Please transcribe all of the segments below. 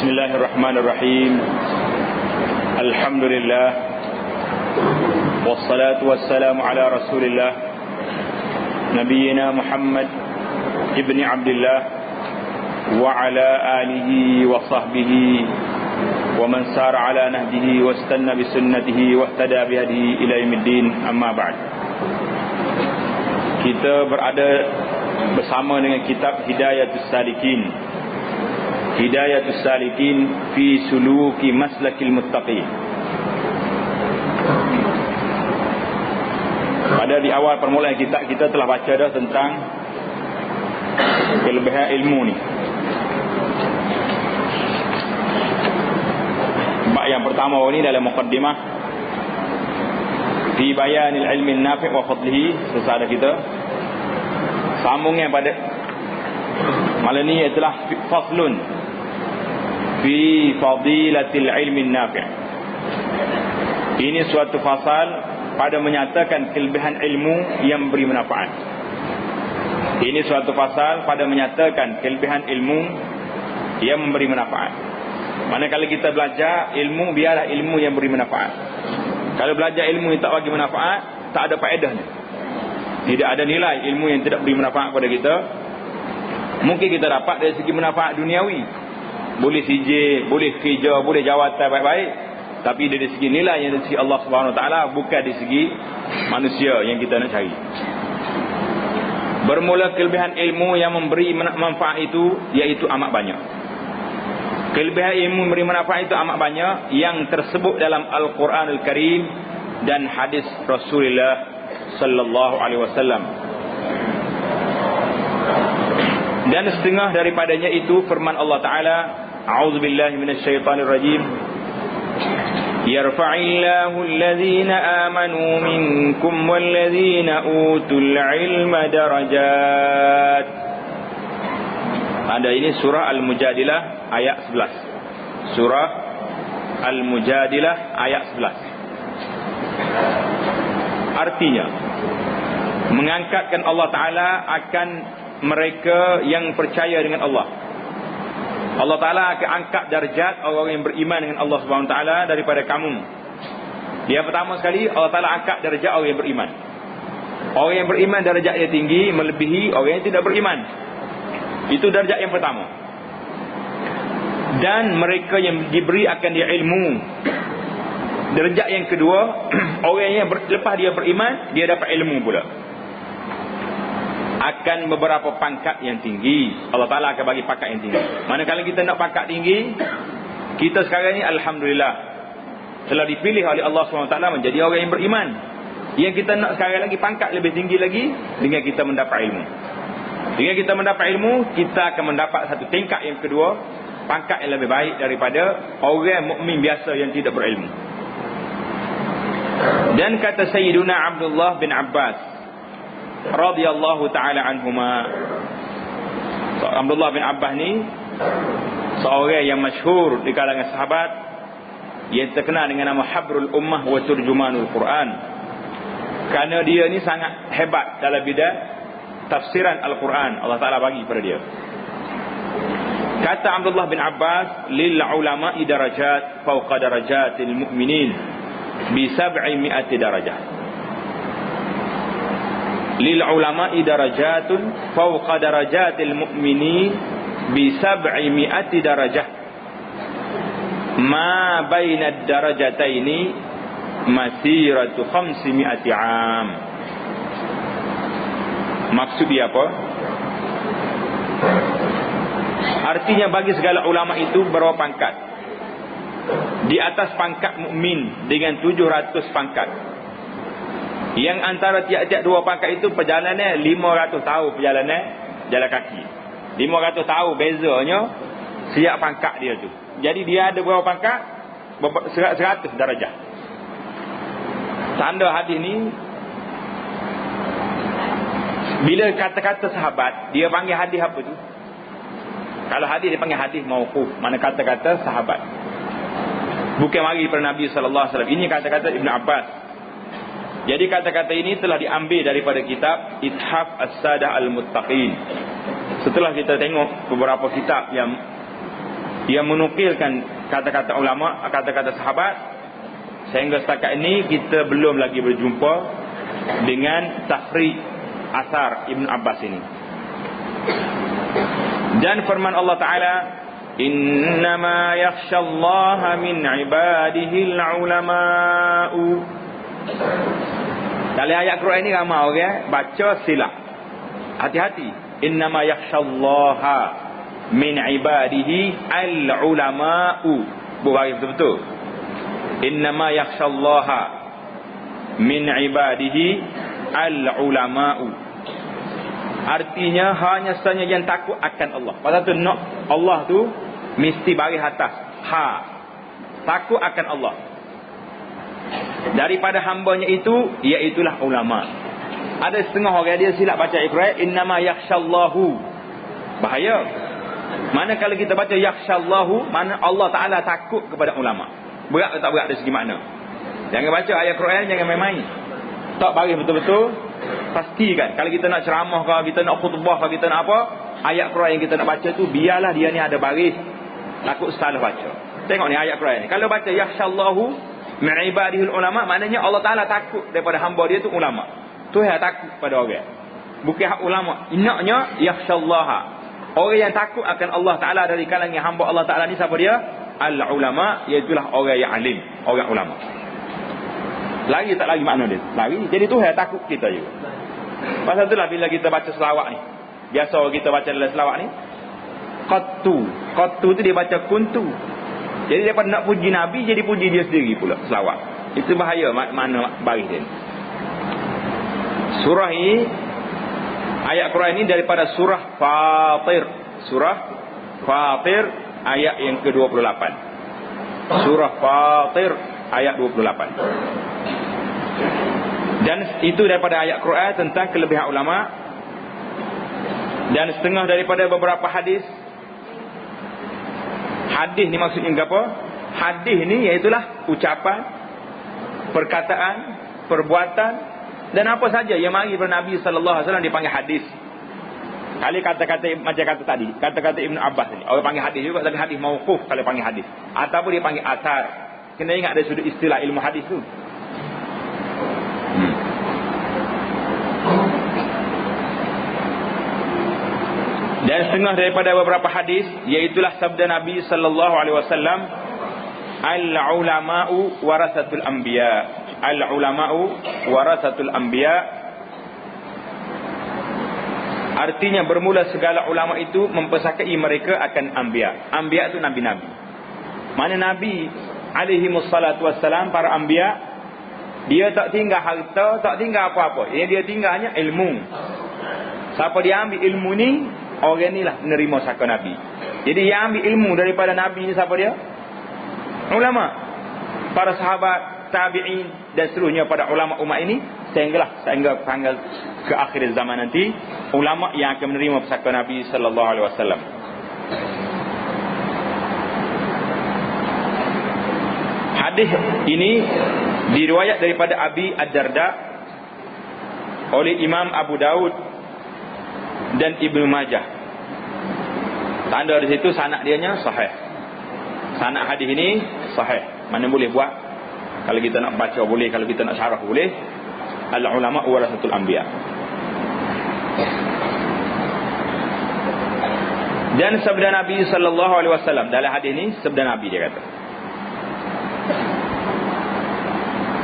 Bismillahirrahmanirrahim. Alhamdulillah. Wassalatu wassalamu ala Rasulillah Nabiyyina Muhammad ibni Abdullah wa ala alihi wa sahbihi wa man sara ala nahjihi wastanna bi sunnatihi wahtada bi hadihi ila yaumiddin. Amma ba'd. Kita berada bersama dengan kitab Hidayatus Salikin. Hidayatus Salikin fi suluki maslakil muttaqin. Pada di awal permulaan kita telah baca dah tentang kelebihan ilmu ni. Bab yang pertama ni dalam muqaddimah fi bayanil ilmi nafi' wa fadlihi, selesai kita. Sambungnya pada malam ni adalah faslun fi fadilatil ilmi nafi'. Ini suatu fasal pada menyatakan kelebihan ilmu yang beri manfaat. Ini suatu fasal pada menyatakan kelebihan ilmu yang memberi manfaat. Manakala kita belajar ilmu, biarlah ilmu yang beri manfaat. Kalau belajar ilmu yang tak bagi manfaat, tak ada faedahnya. Tidak ada nilai ilmu yang tidak beri manfaat kepada kita. Mungkin kita dapat dari segi manfaat duniawi, boleh CJ, boleh kerja, boleh jawatan baik-baik, tapi dari segi nilai yang dari segi Allah Subhanahu Wa Taala, bukan dari segi manusia yang kita nak cari. Bermula kelebihan ilmu yang memberi manfaat itu, iaitu amat banyak. Kelebihan ilmu memberi manfaat itu amat banyak, yang tersebut dalam Al-Quranul Karim dan hadis Rasulullah Sallallahu Alaihi Wasallam. Dan setengah daripadanya itu firman Allah Ta'ala, A'udzubillahi minasyaitanirrajim, Yarfa'illahu alladhina amanu minkum walladhina utul ilma darajat. Ada ini surah Al-Mujadilah ayat 11. Surah Al-Mujadilah ayat 11. Artinya, mengangkatkan Allah Ta'ala akan mereka yang percaya dengan Allah. Allah Ta'ala akan angkat darjat orang yang beriman dengan Allah Subhanahu Wa Ta'ala daripada kamu. Dia pertama sekali, Allah Ta'ala angkat darjat orang yang beriman. Orang yang beriman darjatnya tinggi, melebihi orang yang tidak beriman. Itu darjat yang pertama. Dan mereka yang diberi akan dia ilmu. Darjat yang kedua, orang yang lepas dia beriman, dia dapat ilmu pula. Akan beberapa pangkat yang tinggi. Allah Ta'ala akan bagi pangkat yang tinggi. Manakala kita nak pangkat tinggi, kita sekarang ni Alhamdulillah telah dipilih oleh Allah SWT menjadi orang yang beriman. Yang kita nak sekarang lagi pangkat lebih tinggi lagi, dengan kita mendapat ilmu. Dengan kita mendapat ilmu, kita akan mendapat satu tingkat yang kedua, pangkat yang lebih baik daripada orang mukmin biasa yang tidak berilmu. Dan kata Sayyiduna Abdullah bin Abbas radhiyallahu ta'ala anhuma, Abdullah bin Abbas ni seorang yang masyhur di kalangan sahabat, yang terkenal dengan nama Habrul Ummah wa Turjumanul Quran, kerana dia ni sangat hebat dalam bidang tafsiran Al-Quran. Allah Ta'ala bagi pada dia. Kata Abdullah bin Abbas, lil ulama'i darajat fawqa darajatil mu'minin bi 700 darajah. Lil ulama'i darajatun fawqa darajatil mu'minin bi 700 darajah. Ma baina darajataini masiratu 500 am. Maksud dia apa? Artinya bagi segala ulama itu berapa pangkat. Di atas pangkat mukmin dengan 700 pangkat. Yang antara tiap-tiap dua pangkat itu perjalanannya 500 tahun, perjalanan jalan kaki. 500 tahun bezanya siap pangkat dia tu. Jadi dia ada berapa pangkat? 100 darjah. Tanda hadis ni, bila kata-kata sahabat, dia panggil hadis apa tu? Kalau hadis dia panggil hadis mauquf, mana kata-kata sahabat. Bukan mari daripada Nabi sallallahu alaihi wasallam. Ini kata-kata Ibn Abbas. Jadi kata-kata ini telah diambil daripada kitab Ithaf As-Sadah Al-Muttaqin. Setelah kita tengok beberapa kitab yang Dia menukilkan kata-kata ulama, kata-kata sahabat. Sehingga setakat ini kita belum lagi berjumpa dengan tafriq asar Ibn Abbas ini. Dan firman Allah Ta'ala, innama yakhshallaha min ibadihil ulama'u. Dalam ayat Quran ini ramai orang baca silap. Hati-hati. Innama yakhshallaha min ibadihi al-ulama'u. Bukan betul-betul. Innama yakhshallaha min ibadihi al-ulama'u. Artinya hanya sahaja yang takut akan Allah. Pasal tu nak Allah tu mesti baris atas. Takut akan Allah. Daripada hambanya itu, iaitulah ulama. Ada setengah orang dia silap baca Al-Quran, innama yakhshallahu. Bahaya. Mana kalau kita baca yakhshallahu, mana Allah Ta'ala takut kepada ulama. Berat atau tak berat dari segi makna. Jangan baca ayat Quran, jangan main-main. Tak baris betul-betul. Pastikan kalau kita nak ceramah ke, kita nak khutbah ke, kita nak apa, ayat Quran yang kita nak baca tu biarlah dia ni ada baris. Takut salah baca. Tengok ni ayat Quran ni. Kalau baca yakhshallahu min ibadihil ulama, maknanya Allah Ta'ala takut daripada hamba dia tu ulama. Tuhan takut pada orang. Bukan hak ulama. Inaknya yakhshallaha. Orang yang takut akan Allah Ta'ala dari kalangan hamba Allah Ta'ala ni siapa dia? Al-ulama, iaitulah orang yang alim, orang ulama. Lagi tak lagi makna dia. Lagi. Jadi Tuhan takut kita juga. Pasal itulah bila kita baca selawat ni. Biasa kita baca dalam selawat ni. Qattu tu dia baca kuntu. Jadi daripada nak puji Nabi, jadi puji dia sendiri pula selawat. Itu bahaya makna baris dia. Surah ini, ayat Quran ini daripada surah Fatir. Surah Fatir ayat yang ke-28. Surah Fatir ayat 28. Dan itu daripada ayat Quran tentang kelebihan ulama. Dan setengah daripada beberapa hadis. Hadis ni maksudnya apa? Hadis ni iaitulah ucapan, perkataan, perbuatan dan apa saja yang mari daripada Nabi sallallahu alaihi wasallam dipanggil hadis. Kali kata-kata macam kata tadi, kata-kata Ibn Abbas ni, orang panggil hadis juga, tapi hadis mauquf kalau panggil hadis. Ataupun dia panggil asar. Kena ingat dari sudut istilah ilmu hadis tu. Dan setengah daripada beberapa hadis, iaitulah sabda Nabi sallallahu alaihi wasallam, al-ulama'u warasatul anbiya. Al-ulama'u warasatul anbiya. Artinya bermula segala ulama itu mempesakai mereka akan anbiya. Anbiya itu nabi-nabi. Mana nabi alaihi wassalatu wassalam, para anbiya, dia tak tinggal harta, tak tinggal apa-apa. Yang dia tinggalnya ilmu. Siapa dia ambil ilmu ni, orang ni lah menerima saka Nabi. Jadi yang ambil ilmu daripada Nabi ni siapa dia? Ulama. Para sahabat, tabi'in dan seterusnya pada ulama umat ini, sehingga tanggal ke akhir zaman nanti, ulama yang akan menerima saka Nabi sallallahu alaihi wasallam. Hadis ini diriwayat daripada Abi Ad-Darda oleh Imam Abu Daud dan Ibnu Majah. Tanda di situ sanad dianya sahih. Sanad hadis ini sahih. Mana boleh buat? Kalau kita nak baca boleh, kalau kita nak syarah boleh. Al-ulama warasatul anbiya. Dan sabda Nabi sallallahu alaihi wasallam dalam hadis ini, sabda Nabi dia kata,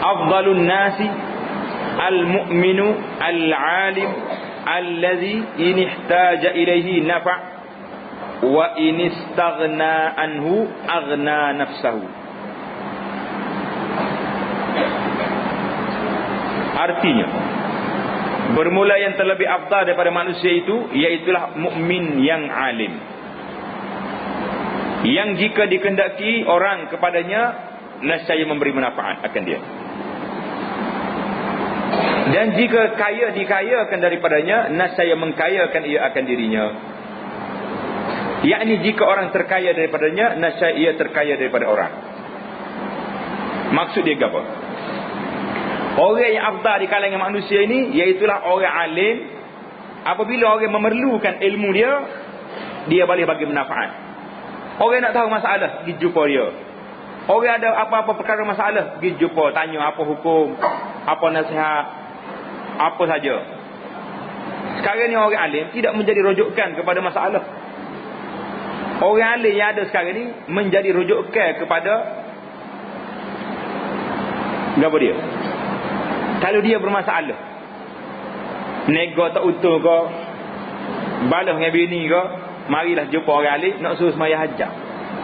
afdalun nasi al-mu'minu al-alim allazi in ihtaja ilayhi nafa' wa in istaghna anhu aghna nafsahu. Artinya, bermula yang terlebih afdal daripada manusia itu, iaitulah mukmin yang alim, yang jika dikehendaki orang kepadanya, nescaya memberi manfaat akan dia. Dan jika kaya dikayakan daripadanya, nescaya mengkayakan ia akan dirinya. Yakni jika orang terkaya daripadanya, nescaya ia terkaya daripada orang. Maksud dia apa? Orang yang afdal di kalangan manusia ini, iaitulah orang alim. Apabila orang memerlukan ilmu dia, dia boleh bagi manfaat. Orang nak tahu masalah, pergi jumpa dia. Orang ada apa-apa perkara masalah, pergi jumpa, tanya apa hukum, apa nasihat, apa saja. Sekarang ni orang alim tidak menjadi rujukan kepada masalah. Orang alim yang ada sekarang ni menjadi rujukan kepada apa dia? Kalau dia bermasalah, nego tak utuh ke, balas dengan bini ke, marilah jumpa orang alim nak suruh semaya hajat.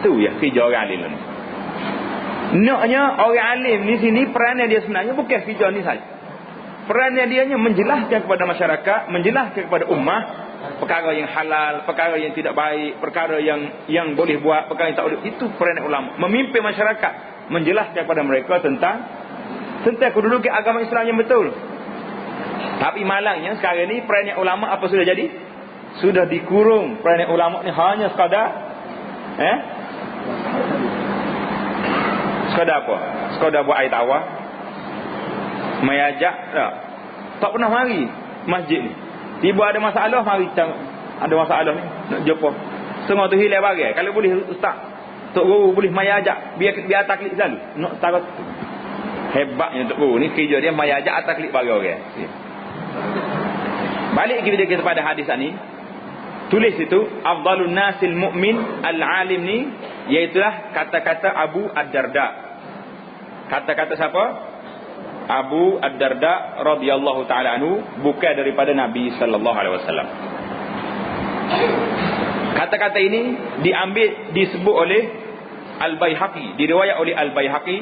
Tu ya kerja orang alim ni. Naknya orang alim ni sini peranan dia sebenarnya bukan kerja ni saja. Peranan dia nya menjelaskan kepada masyarakat, menjelaskan kepada ummah perkara yang halal, perkara yang tidak baik, perkara yang boleh buat, perkara yang tak boleh. Itu peranan ulama, memimpin masyarakat, menjelaskan kepada mereka tentang kedudukan agama Islam yang betul. Tapi malangnya sekarang ni peranan ulama apa sudah jadi? Sudah dikurung. Peranan ulama ni hanya sekadar sekadar apa? Sekadar buat air tawar, mengajak tak pernah mari masjid ni. Tiba ada masalah, mari ada masalah ni nak jumpa. Semua tu hilang bagai. Kalau boleh ustaz, tok guru boleh mai ajak, biar taklid selalu. Nak tarat hebatnya tok guru ni, kerja dia mai ajak taklid bagi orang. Balik kita pada hadis ni. Tulis itu afdalun nasil mu'min al-alim ni, iaitulah kata-kata Abu Ad-Darda. Kata-kata siapa? Abu Ad-Darda radhiyallahu taala anhu, bukan daripada Nabi sallallahu alaihi wasallam. Kata-kata ini disebut oleh Al-Baihaqi, diriwayat oleh Al-Baihaqi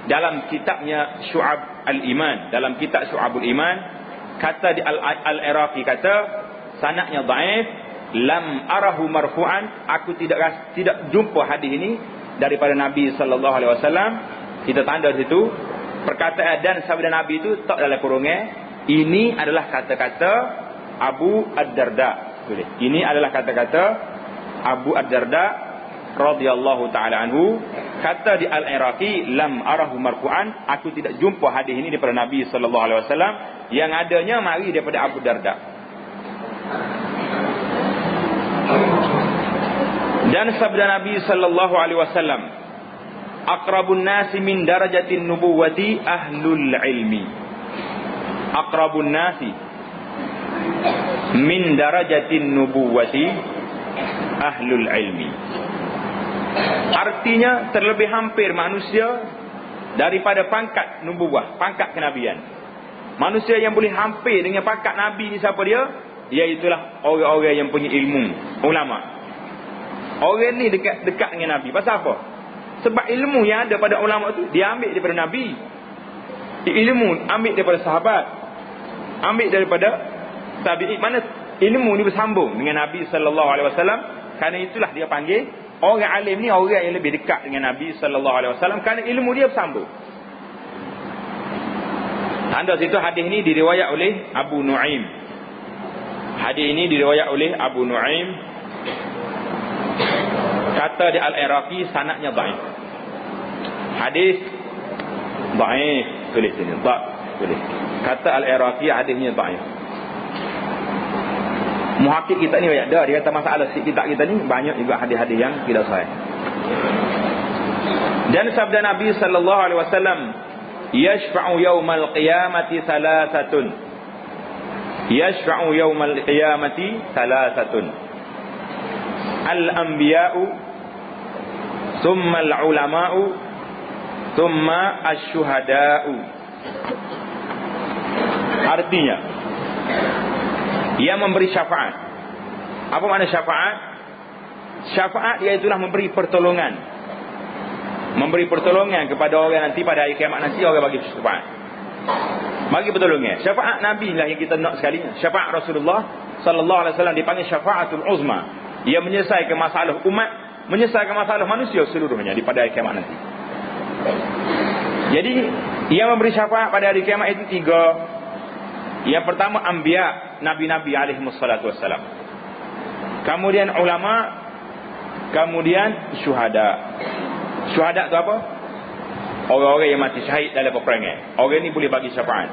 dalam kitabnya Syu'ab al-Iman. Dalam kitab Syu'abul Iman, kata di Al-Iraqi kata sanadnya dhaif, lam arahu marfu'an, aku tidak jumpa hadis ini daripada Nabi sallallahu alaihi wasallam. Kita tanda di situ perkataan dan sabda Nabi itu tak dalam kurungan. Ini adalah kata-kata Abu Ad-Darda. Ini adalah kata-kata Abu Ad-Darda radhiyallahu taala anhu. Kata di Al-Iraqi, lam arahu marfu'an, aku tidak jumpa hadis ini daripada Nabi sallallahu alaihi wasallam. Yang adanya mari daripada Abu Darda. Dan sabda Nabi sallallahu alaihi wasallam, aqrabun nasi min darajatin nubuwati ahlul ilmi. Aqrabun nasi min darajatin nubuwati ahlul ilmi. Artinya terlebih hampir manusia daripada pangkat nubuwah, pangkat kenabian. Manusia yang boleh hampir dengan pangkat nabi ni siapa dia? Iaitulah orang-orang yang punya ilmu, ulama. Orang ni dekat dengan nabi. Pasal apa? Sebab ilmu yang ada pada ulama tu dia ambil daripada nabi. Ilmu ambil daripada sahabat, ambil daripada tabi'in. Mana ilmu ni bersambung dengan Nabi sallallahu alaihi wasallam. Kerana itulah dia panggil orang alim ni orang yang lebih dekat dengan Nabi sallallahu alaihi wasallam, kerana ilmu dia bersambung. Tanda situ hadis ni diriwayat oleh Abu Nuaim. Hadis ini diriwayat oleh Abu Nuaim. Kata di Al-Iraqi sanadnya dhaif. Hadis dhaif, tulis sini dhaif, tulis. Kata Al-Iraqi hadisnya dhaif. Muhakkik kita ni banyak dah, dia kata masalah kitab kita ni banyak juga hadis-hadis yang tidak sahih. Dan sabda Nabi sallallahu alaihi wasallam, yashfa'u yaumal qiyamati thalathatun. Yashfa'u yaumal qiyamati thalathatun. Al-anbiya'u, thumma al-ulama'u, thumma asy-syuhada'u. Artinya, ia memberi syafaat. Apa makna syafaat? Syafaat iaitulah memberi pertolongan. Memberi pertolongan kepada orang nanti pada hari kiamat nanti, orang bagi syafaat. Bagi pertolongan. Syafaat Nabi lah yang kita nak sekali. Syafaat Rasulullah sallallahu alaihi wasallam dipanggil syafaatul uzma. Ia menyelesaikan masalah umat, menyelesaikan masalah manusia seluruhnya di pada hari kiamat nanti. Jadi, ia memberi syafaat pada hari kiamat itu tiga. Yang pertama anbiya, nabi-nabi alaihi wassalatu wassalam. Kemudian ulama, kemudian syuhada. Syuhada tu apa? Orang-orang yang mati syahid dalam peperangan. Orang ni boleh bagi syafaat.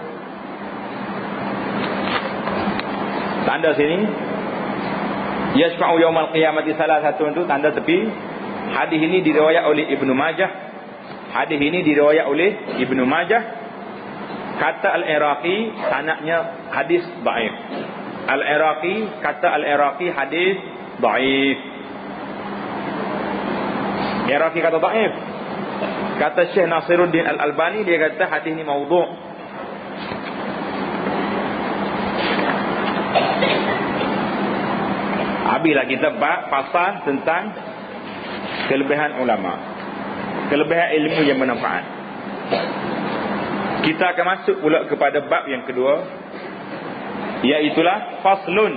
Tanda sini, yashfa'u yaumal qiyamati salah satu itu tanda tepi Hadis ini diriwayat oleh Ibnu Majah. Hadis ini diriwayat oleh Ibnu Majah. Kata Al-Iraqi, sanadnya hadis dhaif. Al-Iraqi, kata Al-Iraqi, hadis dhaif. Iraqi kata dhaif. Kata Syekh Nasiruddin Al-Albani, dia kata hadis ini maudhu'. Habislah kita pasal tentang kelebihan ulama, kelebihan ilmu yang bermanfaat. Kita akan masuk pula kepada bab yang kedua, iaitulah faslun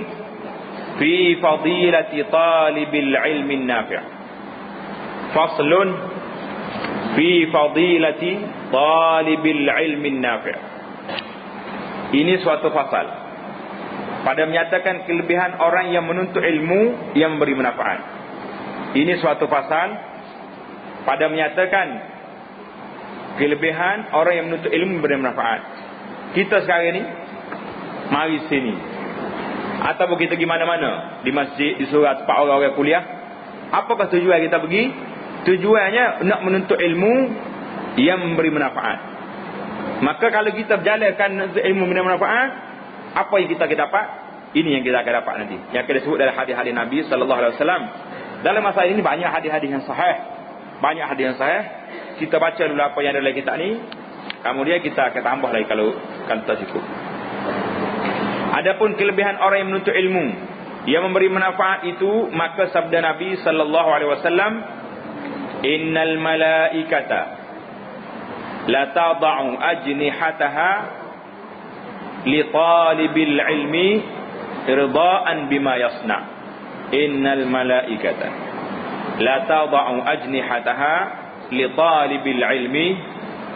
fi fadilati talibil ilmi nafi'. Faslun fi fadilati talibil ilmi nafi'. Ini suatu fasal pada menyatakan kelebihan orang yang menuntut ilmu yang memberi manfaat. Ini suatu pasal pada menyatakan kelebihan orang yang menuntut ilmu memberi manfaat. Kita sekarang ni mari sini, ataupun kita pergi mana-mana, di masjid, di surat tempat orang-orang kuliah, apakah tujuan kita pergi? Tujuannya nak menuntut ilmu yang memberi manfaat. Maka kalau kita berjalankan menuntut ilmu memberi manfaat, apa yang kita akan dapat? Ini yang kita akan dapat nanti, yang akan disebut dalam hadis-hadis Nabi sallallahu alaihi wasallam. Dalam masalah ini banyak hadis-hadis yang sahih. Banyak hadis yang sahih. Kita baca dulu apa yang ada dalam kitab ni, kemudian kita akan tambah lagi kalau tak cukup. Adapun kelebihan orang yang menuntut ilmu yang memberi manfaat itu, maka sabda Nabi sallallahu alaihi wasallam, innal malaikata la tad'u ajnihataha li talibil ilmi ridaan bima yasna. Innal malaikata la tad'u ajnihataha li talibil ilmi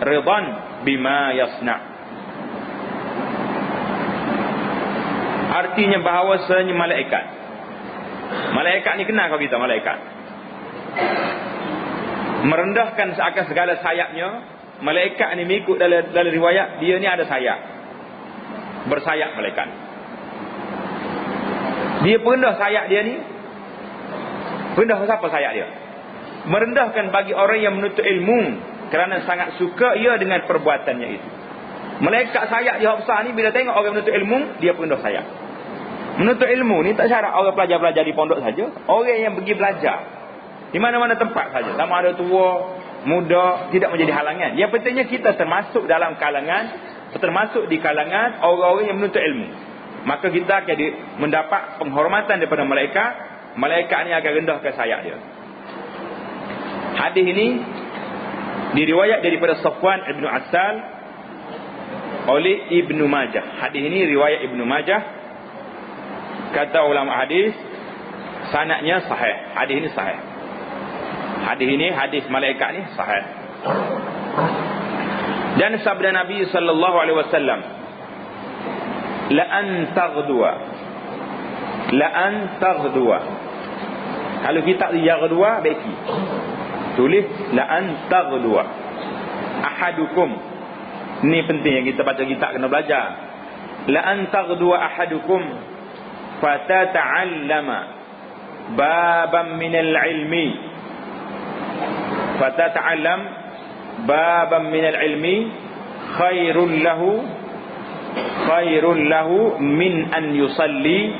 ridan bima yasna. Artinya bahawasanya malaikat ni kenal kau kita, malaikat merendahkan seakan segala sayapnya. Malaikat ni mengikut dalam riwayat, dia ni ada sayap, bersayap malaikat. Dia perendah sayap dia ni. Rendah siapa sayap dia? Merendahkan bagi orang yang menuntut ilmu, kerana sangat suka ia dengan perbuatannya itu. Malaikat sayap dia besar ni, bila tengok orang menuntut ilmu, dia perendah sayap. Menuntut ilmu ni tak syarat orang pelajar-pelajar di pondok saja. Orang yang pergi belajar di mana-mana tempat saja, sama ada tua, muda, tidak menjadi halangan. Yang pentingnya kita termasuk dalam kalangan, termasuk di kalangan orang-orang yang menuntut ilmu. Maka kita akan mendapat penghormatan daripada malaikat. Malaikat ni akan rendahkan sayap dia. Hadis ini diriwayat daripada Safwan Ibnu Asal oleh Ibnu Majah. Hadis ini riwayat Ibnu Majah. Kata ulama hadis, sanadnya sahih. Hadis ini sahih. Hadis ini, hadis malaikat ni sahih. Dan sabda Nabi sallallahu alaihi wasallam, la an taghdwa. Kalau kita yaghdwa baiki, tulis la an taghdwa ahadukum. Ni penting yang kita baca kitab kena belajar. La an taghdwa ahadukum fatata'allama baban minal ilmi, fatata'allam baban minal ilmi khairul lahu min an yusalli.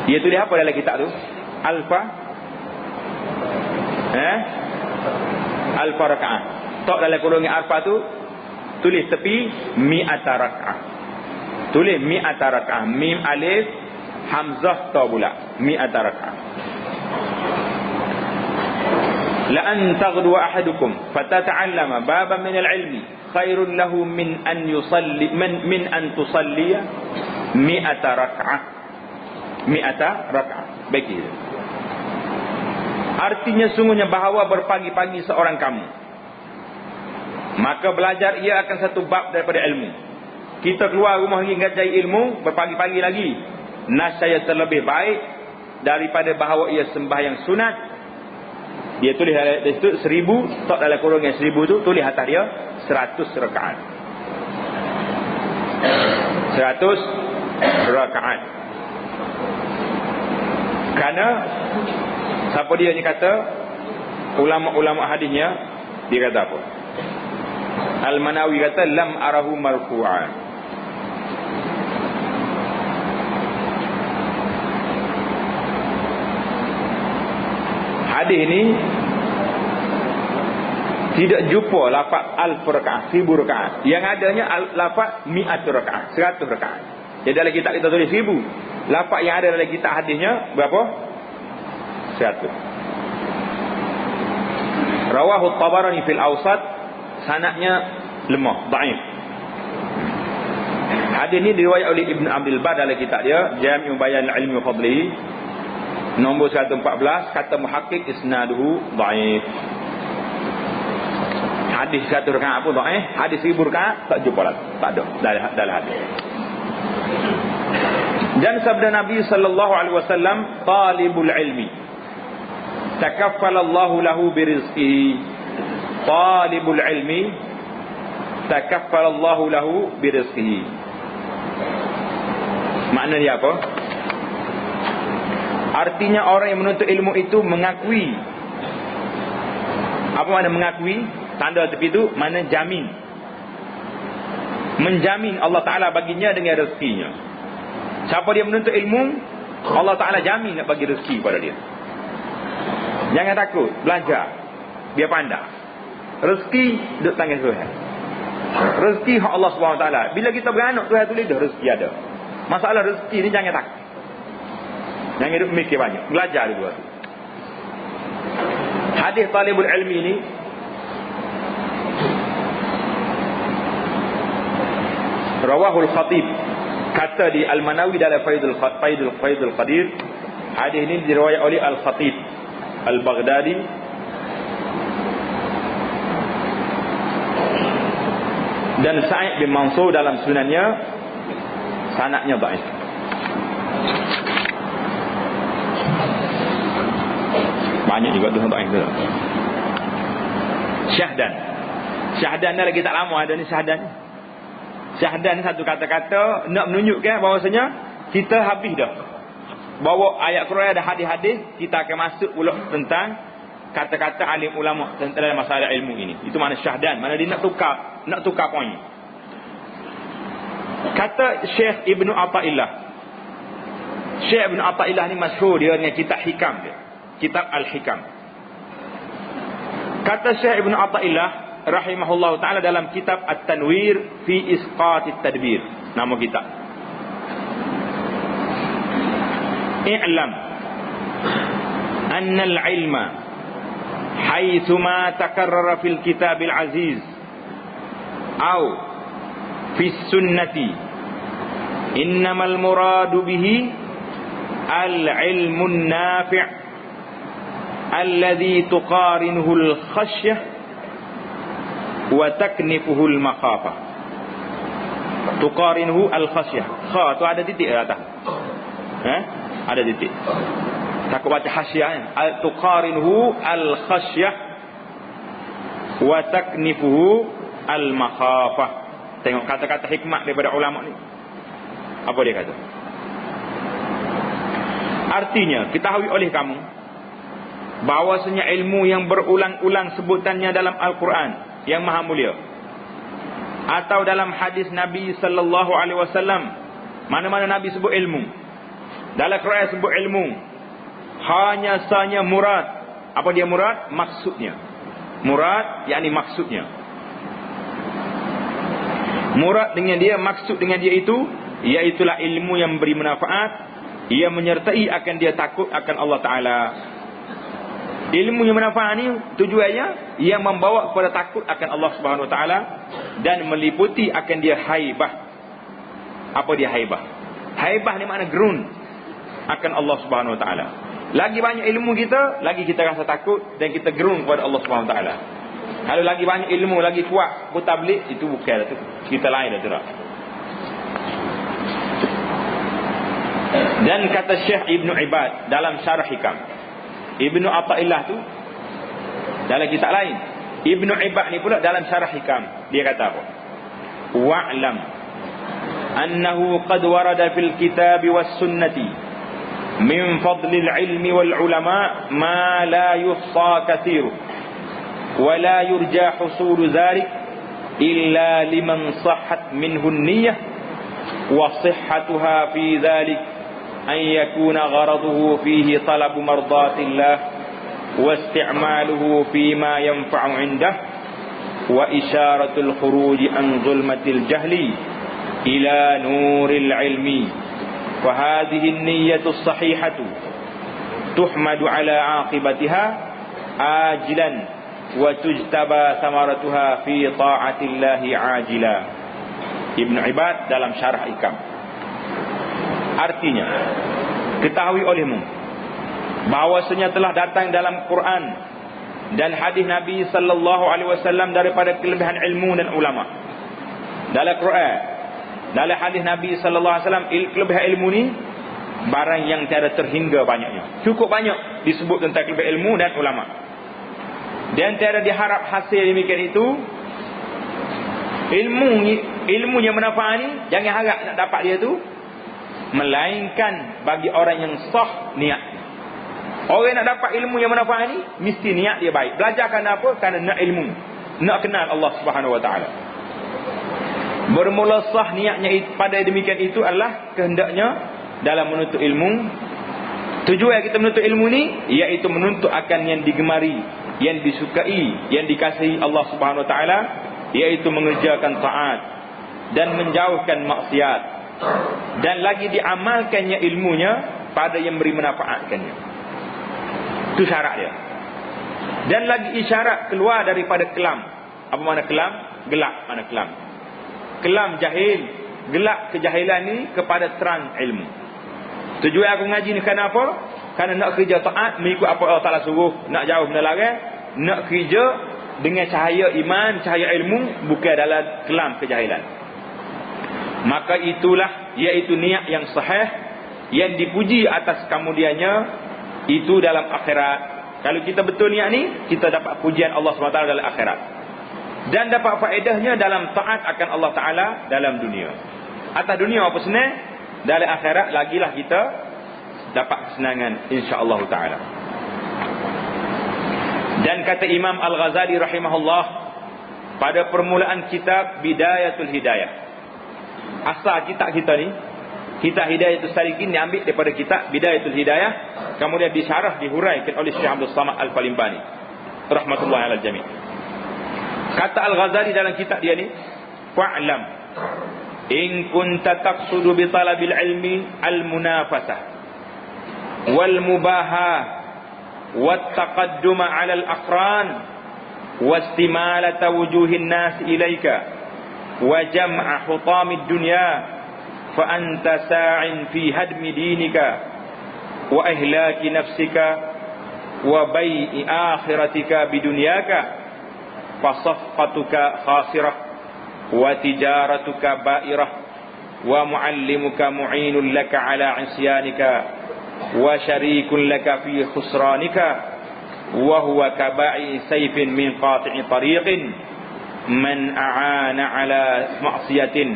Dia tulis apa dalam kitab tu? Alfa rakaat. Tok dalam kurungan alfa tu tulis tepi mi'ata rakaat. Tulis mi'ata rakaat, mim alif hamzah ta pula, mi'ata rakaat. La an taghdu ahadukum fatata'allama baban min al-ilmi khairul lahu min an yusalli min an tusalli mi'ata rakaat. Mi'ata rakaat. Baik. Artinya sungguhnya bahawa berpagi-pagi seorang kamu, maka belajar ia akan satu bab daripada ilmu. Kita keluar rumah pergi ngajar ilmu, berpagi-pagi lagi, nascaya terlebih baik daripada bahawa ia sembahyang sunat. Dia tulis dari situ 1000, tak dalam kurung yang 1000 tu, tulis atas dia 100 rakaat. 100 rakaat. Karena siapa dia ni kata ulama-ulama hadisnya dia kata apa? Al-Manawi kata lam arahu marfu'an. Hadis ini tidak jumpa lafaz alf rakaat, 1000 rakaat. Yang adanya lafaz mi'at rakaat, 100 rakaat. Jadi dalam kitab kita tulis 1000. Lafaz yang ada dalam kitab hadisnya berapa? 100. Rawahu Tabarani fil Awsat, sanadnya lemah, dhaif. Hadis ini diriwayat oleh Ibn Abdul Bar dalam kitab dia Jami' Bayan Al-Ilmi wa Fadlihi, nombor 114, kata muhaqqiq isnaduhu dhaif. Hadis 1 rakaat pun dhaif, hadis 1000 rakaat tak jumpa lagi, tak ada dalam hadis. Dan sabda Nabi sallallahu alaihi wasallam, talibul ilmi takaffalallahu lahu birizqihi. Talibul ilmi takaffalallahu lahu birizqihi. Maknanya apa? Artinya orang yang menuntut ilmu itu mengakui. Apa makna mengakui? Tanda tepi itu mana jamin. Menjamin Allah Ta'ala baginya dengan rezekinya. Siapa dia menuntut ilmu, Allah Ta'ala jamin nak bagi rezeki pada dia. Jangan takut, belajar, biar pandai. Rezeki duduk tangan Tuhan. Rezeki hak Allah SWT. Bila kita beranak, Tuhan tulis dah rezeki ada. Masalah rezeki ni jangan takut. Jangan duduk mikir banyak, belajar dulu. Hadis talibul ilmi ni rawahul Khatib, kata di Al-Manawi dalam Faidul Qadir. Hadis ini diriwayat oleh Al-Khatib Al-Baghdadi dan Sa'id bin Mansur dalam sunannya, sanadnya dhaif. Banyak juga tu dhaif tu. Syahdan ni lagi tak lama ada ni syahdan. Syahdan ni satu kata-kata nak menunjukkan bahawasanya kita habis dah. Bawa ayat Quran ada hadis-hadis, kita akan masuk pula tentang kata-kata alim ulama tentang masalah ilmu ini. Itu mana syahdan, mana dia nak tukar poin. Kata Syekh Ibnu Athaillah. Syekh Ibnu Athaillah ni masyhur dia dengan kitab hikam dia. Kitab Al-Hikam. Kata Syekh Ibnu Athaillah rahimahullah ta'ala dalam kitab At-Tanwir fi Isqatit Tadbir, nama kitab. I'lam anna al-ilma haythuma takarrara fil kitabil aziz aw fi sunnati innamal muradu bihi al-ilmun nafi' alladhi tuqarinuhu al-khashyah wa taknifuhu al-makhafah. Tuqarinuhu al-khashyah, kha tu ada titik atas, ada titik. Takut baca khasyah. Tuqarinuhu al-khasyah wa taknifuhu al-makhafah. Tengok kata-kata hikmat daripada ulama ni. Apa dia kata? Artinya, ketahui oleh kamu bahawasanya ilmu yang berulang-ulang sebutannya dalam Al-Quran yang maha mulia, atau dalam hadis Nabi sallallahu alaihi wasallam, mana-mana Nabi sebut ilmu, dalam Quran sebut ilmu, hanya sanya murad. Apa dia murad? Maksudnya. Murad yakni maksudnya. Murad dengan dia, maksud dengan dia itu, iaitulah ilmu yang beri manfaat, ia menyertai akan dia takut akan Allah Ta'ala. Ilmu yang manfaat ni tujuannya yang membawa kepada takut akan Allah Subhanahu Wa Ta'ala dan meliputi akan dia haibah. Apa dia haibah? Haibah ni makna gerun akan Allah Subhanahu Wa Ta'ala. Lagi banyak ilmu kita, lagi kita rasa takut dan kita gerun kepada Allah Subhanahu Wa Ta'ala. Kalau lagi banyak ilmu, lagi kuat bertabligh, itu bukan tu, kita lain dah tu. Dan kata Syekh Ibnu Ibad dalam Syarah Hikam, Ibnu Athaillah tu dalam kitab lain, Ibnu Ibad ni pula dalam Syarah Hikam, dia kata apa? Wa'lam annahu qad warada fil kitab was sunnati min fadlil ilmi wal ulama ma la yuhsa katsiru wa la yurja husulu dzalik illa liman sahhat minhu an-niyyah wa sihhatuha fi dzalik an yakuna gharaduhu fihi talabu mardatillah wa isti'maluhu fima yanfa'u 'indah wa isyaratul khuruj an zulmatil jahli ila nuril ilmi. فهذه النية الصحيحة تحمد على عاقبتها آجلا وتجتبى ثمرتها في طاعة الله عاجلا. Ibn Ibad dalam syarah Ikam. Artinya, ketahui olehmu bahawasanya telah datang dalam Quran dan hadis Nabi sallallahu alaihi wasallam daripada kelebihan ilmu dan ulama. Dalam Quran, dalam hadis Nabi sallallahu alaihi wasallam, kelebihan ilmu ni barang yang tiada terhingga banyaknya. Cukup banyak disebut tentang kelebihan ilmu dan ulama. Dan tiada diharap hasil demikian itu. Ilmu yang manfaat ni jangan harap nak dapat dia tu, melainkan bagi orang yang sah niat. Orang nak dapat ilmu yang manfaat ni mesti niat dia baik. Belajar kerana apa? Kerana nak ilmu, nak kenal Allah Subhanahu wa taala. Bermula sah niatnya pada demikian itu adalah kehendaknya dalam menuntut ilmu. Tujuan kita menuntut ilmu ni iaitu menuntut akan yang digemari, yang disukai, yang dikasihi Allah Subhanahu wa taala, iaitu mengerjakan taat dan menjauhkan maksiat, dan lagi diamalkannya ilmunya pada yang beri manfaatkannya. Itu syarat dia. Dan lagi isyarat keluar daripada kelam. Apa makna kelam? Gelap makna kelam. Kelam jahil, gelap kejahilan ni kepada terang ilmu. Tujuan aku ngaji ni kerana apa? Kerana nak kerja taat mengikut apa Allah Taala suruh, nak jauh benda larang, nak kerja dengan cahaya iman, cahaya ilmu, bukan dalam kelam kejahilan. Maka itulah iaitu niat yang sahih yang dipuji atas kemudiannya itu dalam akhirat. Kalau kita betul niat ni, kita dapat pujian Allah SWT dalam akhirat. Dan dapat faedahnya dalam taat akan Allah Ta'ala dalam dunia. Atas dunia apa senang, dalam akhirat lagilah kita dapat kesenangan insya-Allah Ta'ala. Dan kata Imam Al-Ghazali rahimahullah pada permulaan kitab Bidayatul Hidayah. Asal kitab kita ni, kitab Hidayatul Salikin diambil daripada kitab Bidayatul Hidayah, kemudian disyarah, dihuraikan oleh Syekh Abdul Samad Al-Falimbani rahmatullahi alal jami'. Kata Al-Ghazali dalam kitab dia ni, fa'lam in kunta taqsudu bi talabil ilmi al-munafasah wal mubahah wat taqadduma 'ala al-aqran wastimalata wujuhin nas ilaika wa jam'a hutamid dunya fa anta sa'in fi hadmi dinika wa ihlaki nafsika wa bai'i akhiratika bidunyaka fasafqatuka khasirah wa tijaratuka ba'irah wa muallimuka mu'inun laka ala isyanika wa syarikun laka fi khusranika wa huwa kaba'i sayfin min qati'i tariqin man a'ana ala ma'siyatin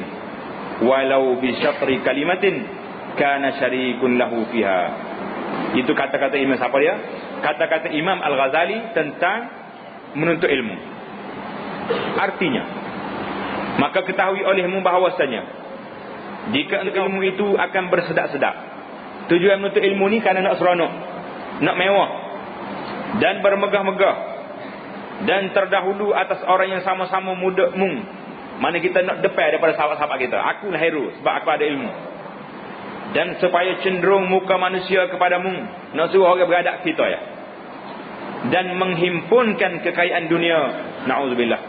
walau bi syatri kalimatin kana syarikun lahu fiha. Itu kata-kata Imam siapa dia? Kata-kata Imam Al-Ghazali tentang menuntut ilmu. Artinya, maka ketahui olehmu bahawasanya jika ilmu itu akan bersedak-sedak. Tujuan menuntut ilmu ni kerana nak seronok, nak mewah dan bermegah-megah dan terdahulu atas orang yang sama-sama mudamu. Mana kita nak depan daripada sahabat-sahabat kita. Akulah hero sebab aku ada ilmu. Dan supaya cenderung muka manusia kepadamu, nak suruh orang beradab kita ya. Dan menghimpunkan kekayaan dunia. Na'udzubillah.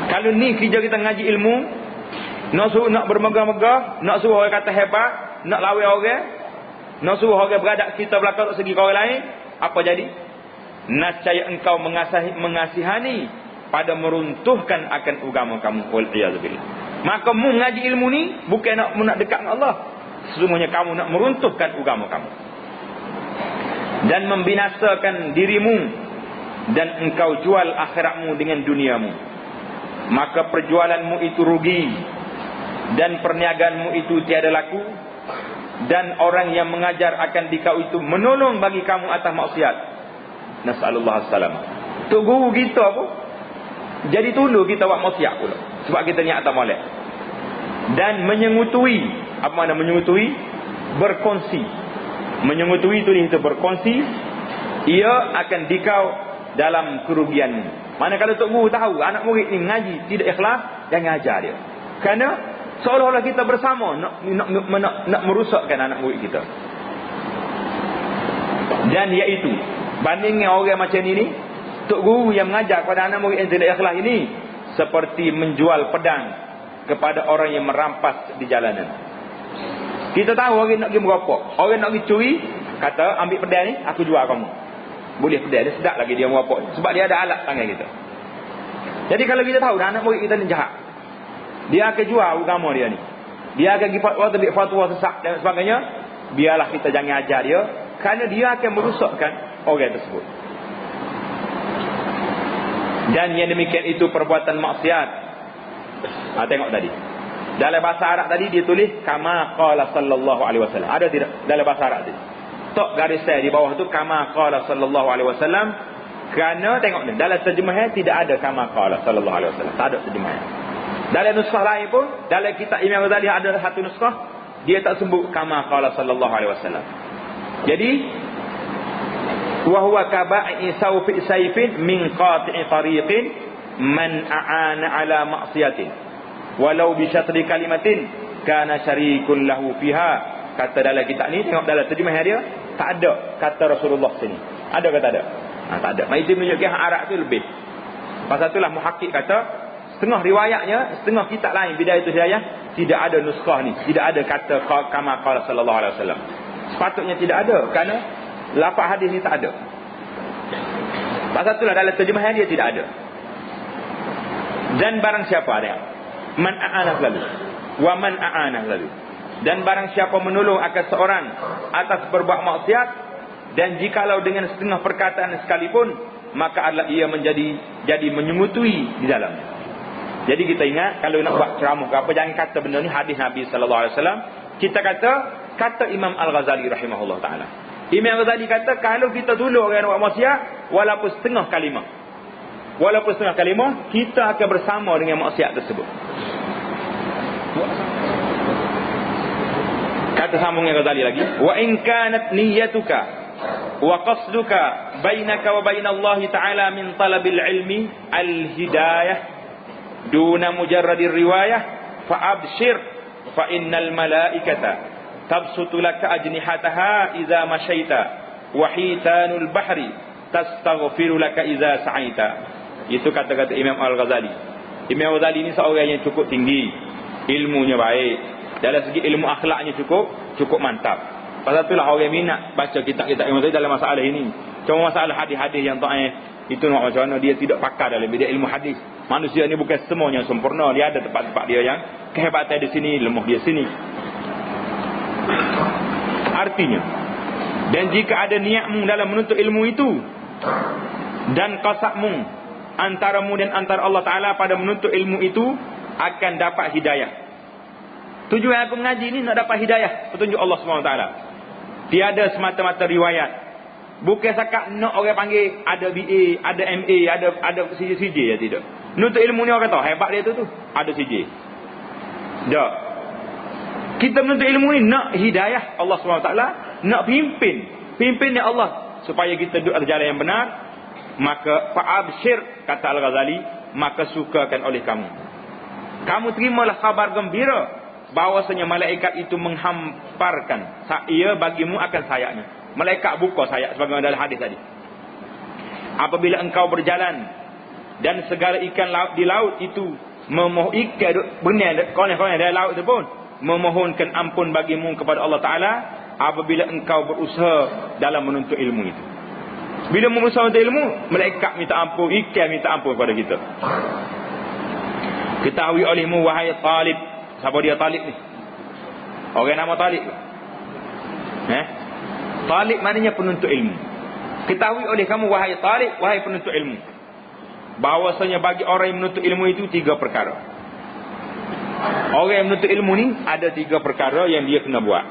Kalau ni kerja kita ngaji ilmu, nak bermegah-megah, nak suruh orang kata hebat, nak lawan orang, nak suruh orang beradab kita belakang segi orang lain, apa jadi? Nascaya engkau mengasihani pada meruntuhkan akan agama kamu. Wal-iyadzubillah. Maka mu ngaji ilmu ni bukan nak dekat dengan Allah, sesungguhnya kamu nak meruntuhkan agama kamu dan membinasakan dirimu, dan engkau jual akhiratmu dengan duniamu. Maka perjualanmu itu rugi dan perniagaanmu itu tiada laku, dan orang yang mengajar akan dikau itu menolong bagi kamu atas maksiat. Nasallallahu alaihi. Tu guru kita apa? Jadi tulu kita buat maksiat pula. Sebab kita niat atas molek. Dan menyengutui. Apa makna menyengutui? Berkongsi. Menyengutui tu itu berkongsi. Ia akan dikau dalam kerugian. Mana kalau tok guru tahu anak murid ni mengaji tidak ikhlas, jangan ajar dia. Kerana seolah-olah kita bersama nak merusakkan anak murid kita. Dan iaitu bandingnya orang macam ini, tok guru yang mengajar kepada anak murid yang tidak ikhlas ini seperti menjual pedang kepada orang yang merampas di jalanan. Kita tahu orang nak pergi merampok, orang nak pergi curi, kata ambil pedang ni aku jual kamu. Boleh pedang dia sedap lagi dia merampok sebab dia ada alat tangan kita. Jadi kalau kita tahu dah anak murid kita ni jahat, dia akan jual agama dia ni, dia akan pergi fatwa sesat dan sebagainya, biarlah kita jangan ajar dia, kerana dia akan merusakkan orang tersebut. Dan yang demikian itu perbuatan maksiat. Tengok tadi dalam bahasa Arab tadi dia tulis kama qala sallallahu alaihi wasallam. Ada tidak dalam bahasa Arab tadi? Tok garis saya di bawah tu kama qala sallallahu alaihi wasallam. Kerana tengok ni dalam terjemahan tidak ada kama qala sallallahu alaihi wasallam. Tak ada terjemahan. Dalam nuskah lain pun, dalam kitab Imam Ghazali ada satu nuskah dia tak sebut kama qala sallallahu alaihi wasallam. Jadi wa huwa kaba'i sawfi sayfin min qati'i tariqin man a'ana ala ma'siyatin walau bi syatri kalimatin kana syarikun lahu fiha. Kata dalam kitab ni, tengok dalam terjemahan dia tak ada kata Rasulullah sini. Ada ke tak ada? Tak ada. Maka itu menunjukkan Arab tu lebih. Pasal itulah muhakkik kata setengah riwayatnya, setengah kitab lain Bidayah Hidayah tidak ada nuskah ni, tidak ada kata kama qala sallallahu alaihi wasallam. Sepatutnya tidak ada kerana lafaz hadis ni tak ada. Pasal itulah dalam terjemahan dia tidak ada. Dan barang siapa dia? Man a'ana lalu. Wa man a'ana lalu. Dan barang siapa menolong akan seorang atas berbuat maksiat, dan jikalau dengan setengah perkataan sekalipun, maka adalah ia jadi menyengutui di dalamnya. Jadi kita ingat kalau nak buat ceramah ke apa, jangan kata benda ni hadis Nabi sallallahu alaihi wasallam. Kita kata Imam Al-Ghazali rahimahullah taala. Imam Al-Ghazali kata kalau kita tolong orang buat maksiat walaupun setengah kalimah, kita akan bersama dengan maksiat tersebut. Kata sambung yang Ghazali lagi, wa in kanat niyyatuka wa qasduka bainaka wa bainallahi ta'ala min talabil ilmi al-hidayah duna mujarradir riwayah fa abshir fa innal malaikata tabsutu laka ajnihataha idza masyaita wa hitanul bahri tastaghfiru laka idza sa'aita. Itu kata-kata Imam Al-Ghazali. Imam Al-Ghazali ni seorang yang cukup tinggi, ilmunya baik, dalam segi ilmu akhlaknya cukup mantap. Pasal itulah orang minat baca kitab-kitab Imam Ghazali dalam masalah ini. Cuma masalah hadis-hadis yang dhaif itu nak macam mana, dia tidak pakar dalam bidang ilmu hadis. Manusia ni bukan semuanya sempurna, dia ada tempat-tempat dia yang kehebatan di sini, lemah dia sini. Artinya, dan jika ada niatmu dalam menuntut ilmu itu dan qasadmu antaramu dan antara Allah Ta'ala pada menuntut ilmu itu, akan dapat hidayah. Tujuan aku mengaji ni nak dapat hidayah, petunjuk Allah SWT. Tiada semata-mata riwayat. Bukan sakat nak orang panggil ada BA, ada MA, ada CJ ya, tidak. Nuntut ilmu ni orang tahu hebat dia tu ada CJ. Tak. Kita menuntut ilmu ni nak hidayah Allah SWT, nak pimpin dia Allah supaya kita duduk atas jalan yang benar. Maka fa'abshir, kata Al-Ghazali, maka sukakan oleh kamu. Kamu terimalah kabar gembira bahawasanya malaikat itu menghamparkan ia bagimu akan sayapnya. Malaikat buka sayap sebagaimana dalam hadis tadi. Apabila engkau berjalan dan segala ikan laut di laut itu memohon ikan benar konon-konon dari laut itu pun memohonkan ampun bagimu kepada Allah Ta'ala apabila engkau berusaha dalam menuntut ilmu itu. Bila berusaha untuk ilmu, malaikat minta ampun, ikan minta ampun kepada kita. Ketahui olehmu wahai talib. Siapa dia talib ni? Orang nama talib. Talib maknanya penuntut ilmu. Ketahui oleh kamu wahai talib, wahai penuntut ilmu, bahawasanya bagi orang yang menuntut ilmu itu 3 perkara. Orang yang menuntut ilmu ni ada 3 perkara yang dia kena buat.